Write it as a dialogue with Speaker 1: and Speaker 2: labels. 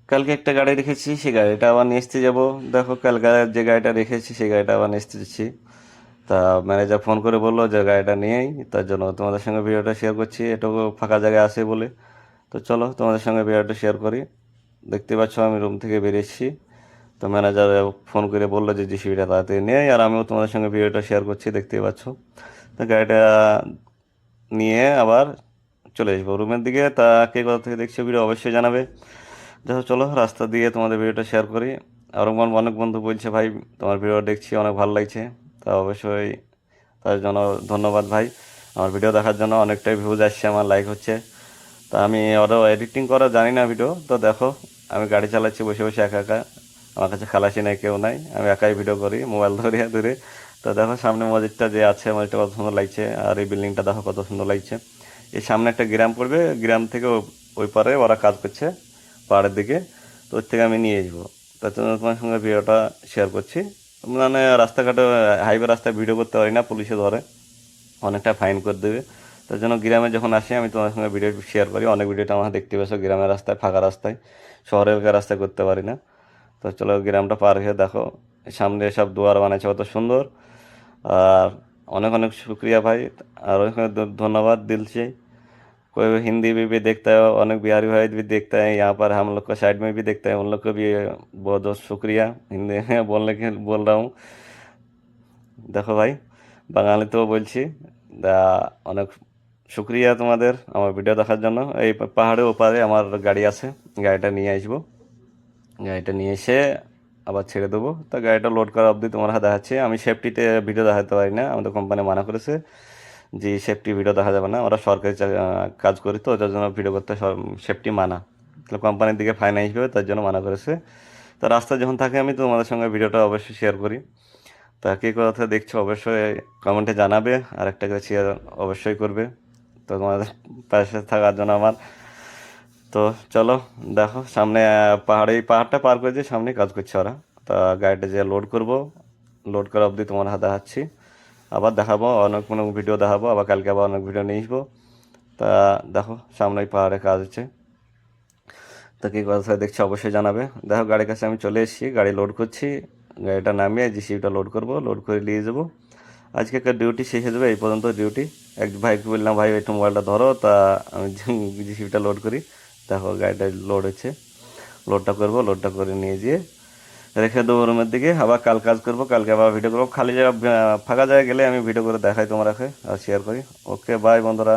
Speaker 1: কালকে একটা গাড়ি রেখেছি, সেই গাড়িটা আবার নিয়ে আসতে যাবো। দেখো কালকে যে গাড়িটা রেখেছি সেই গাড়িটা আবার নিয়ে আসতে যাচ্ছি। তা ম্যানেজার ফোন করে বললো যে গাড়িটা নিয়েই, তার জন্য তোমাদের সঙ্গে ভিডিওটা শেয়ার করছি, এটুকু ফাঁকা জায়গায় আছে বলে। তো চলো তোমাদের সঙ্গে ভিডিওটা শেয়ার করি। দেখতে পাচ্ছ আমি রুম থেকে বেরিয়েছি। তো ম্যানেজার ফোন করে বললো যে জিসিবিটা তাড়াতাড়ি নেই, আর আমিও তোমাদের সঙ্গে ভিডিওটা শেয়ার করছি, দেখতেই পাচ্ছ। তো গাড়িটা নিয়ে আবার চলে আসবো রুমের দিকে। তা কে কোথা থেকে দেখছো ভিডিও অবশ্যই জানাবে। দেখো চলো রাস্তা দিয়ে তোমাদের ভিডিওটা শেয়ার করি। আর অনেক বন্ধু বলছে ভাই তোমার ভিডিও দেখছি অনেক ভালো লাগছে। তা অবশ্যই তার জন্য ধন্যবাদ ভাই। আমার ভিডিও দেখার জন্য অনেকটাই ভিউজ আসছে, আমার লাইক হচ্ছে। তা আমি আরও এডিটিং করা জানি না ভিডিও। তো দেখো আমি গাড়ি চালাচ্ছি বসে বসে একা একা, আমার কাছে খালাসি নাই, কেউ নাই, আমি একাই ভিডিও করি মোবাইল ধরে ধরে। তো দেখো সামনে মসজিদটা যে আছে, মসজিদটা কত সুন্দর লাগছে, আর এই বিল্ডিংটা দেখো কত সুন্দর লাগছে। এই সামনে একটা গ্রাম পড়বে, গ্রাম থেকে ওই পারে ওরা কাজ করছে পাহাড়ের দিকে। তো ওর থেকে আমি নিয়ে আসবো, তার জন্য তোমার সঙ্গে ভিডিওটা শেয়ার করছি। মানে রাস্তাঘাটে হাইওয়ে রাস্তায় ভিডিও করতে পারি না, পুলিশে ধরে, অনেকটা ফাইন করে দেবে। তার জন্য গ্রামে যখন আসি আমি তোমার সঙ্গে ভিডিও শেয়ার করি। অনেক ভিডিওটা আমার দেখতে পাচ্ছ গ্রামের রাস্তায়, ফাঁকা রাস্তায়, শহরের রাস্তায় করতে পারি না। তো চলো গ্রামটা পার হয়ে দেখো সামনে সব দুয়ার বানাইছে কত সুন্দর। আর অনেক অনেক শুক্রিया भाई, और অনেক অনেক धन्यवाद दिल से। कोई हिंदी में भी देखता है, अनेक बिहारी भाई भी देखता है, यहाँ पर हम लोग का साइड में भी देखता है, उन लोग को भी बहुत बहुत शुक्रिया। हिंदी में बोलने के बोल रहा हूँ। দেখো ভাই বাঙালিতেও বলছি। দা অনেক শুক্রিয়া তোমাদের আমার ভিডিও দেখার জন্য। এই পাহাড়ের ওপারে আমার গাড়ি আছে, গাড়িটা নিয়ে আসবো। গাড়িটা নিয়ে এসে আবার ছেড়ে দেবো। তা গাড়িটা লোড করা অবধি তোমার হাতে দেখাচ্ছি। আমি সেফটিতে ভিডিও দেখাতে পারি না, আমাদের কোম্পানি মানা করেছে যে সেফটি ভিডিও দেখা যাবে না। ওরা সরকারি কাজ করি, তো ওটার জন্য ভিডিও করতে সেফটি মানা, তাহলে কোম্পানির দিকে ফাইন আসবে, তার জন্য মানা করেছে। তো রাস্তা যখন থাকে আমি তোমাদের সঙ্গে ভিডিওটা অবশ্যই শেয়ার করি। তা কে কথা দেখছো অবশ্যই কমেন্টে জানাবে, আর একটা করে শেয়ার অবশ্যই করবে। তো তোমাদের পাশে থাকার জন্য আমার। তো চলো দেখো সামনে পাহাড়ে, এই পাহাড়টা পার করে যে সামনে কাজ করছে ওরা। তা গাড়িটা যে লোড করব, লোড করা অবধি তোমার হাতে দেখাচ্ছি। আবার দেখাবো অনেক কোনো ভিডিও দেখাবো, আবার কালকে আবার অনেক ভিডিও নিয়ে আসবো। তা দেখো সামনেই পাহাড়ে কাজ হচ্ছে। তা কী কথা দেখছি অবশ্যই জানাবে। দেখো গাড়ির কাছে আমি চলে এসেছি, গাড়ি লোড করছি। গাড়িটা নামিয়ে জিসিবিটা লোড করব, লোড করে নিয়ে যাবো। আজকে একটা ডিউটি শেষ হয়ে যাবে, এই পর্যন্ত ডিউটি। এক ভাইকে বললাম ভাই একটু মোবাইলটা ধরো, তা আমি জিসিবিটা লোড করি। দেখো গাড়িটা লোড হচ্ছে, লোডটা করব, লোডটা করে নিয়ে গিয়ে রেখে দেবো রুমের দিকে। আবার কাল কাজ করব, কালকে আবার ভিডিও করবো। খালি জায়গা ফাঁকা জায়গায় গেলে আমি ভিডিও করে দেখাই তোমার আর শেয়ার করি। ওকে বাই বন্ধুরা।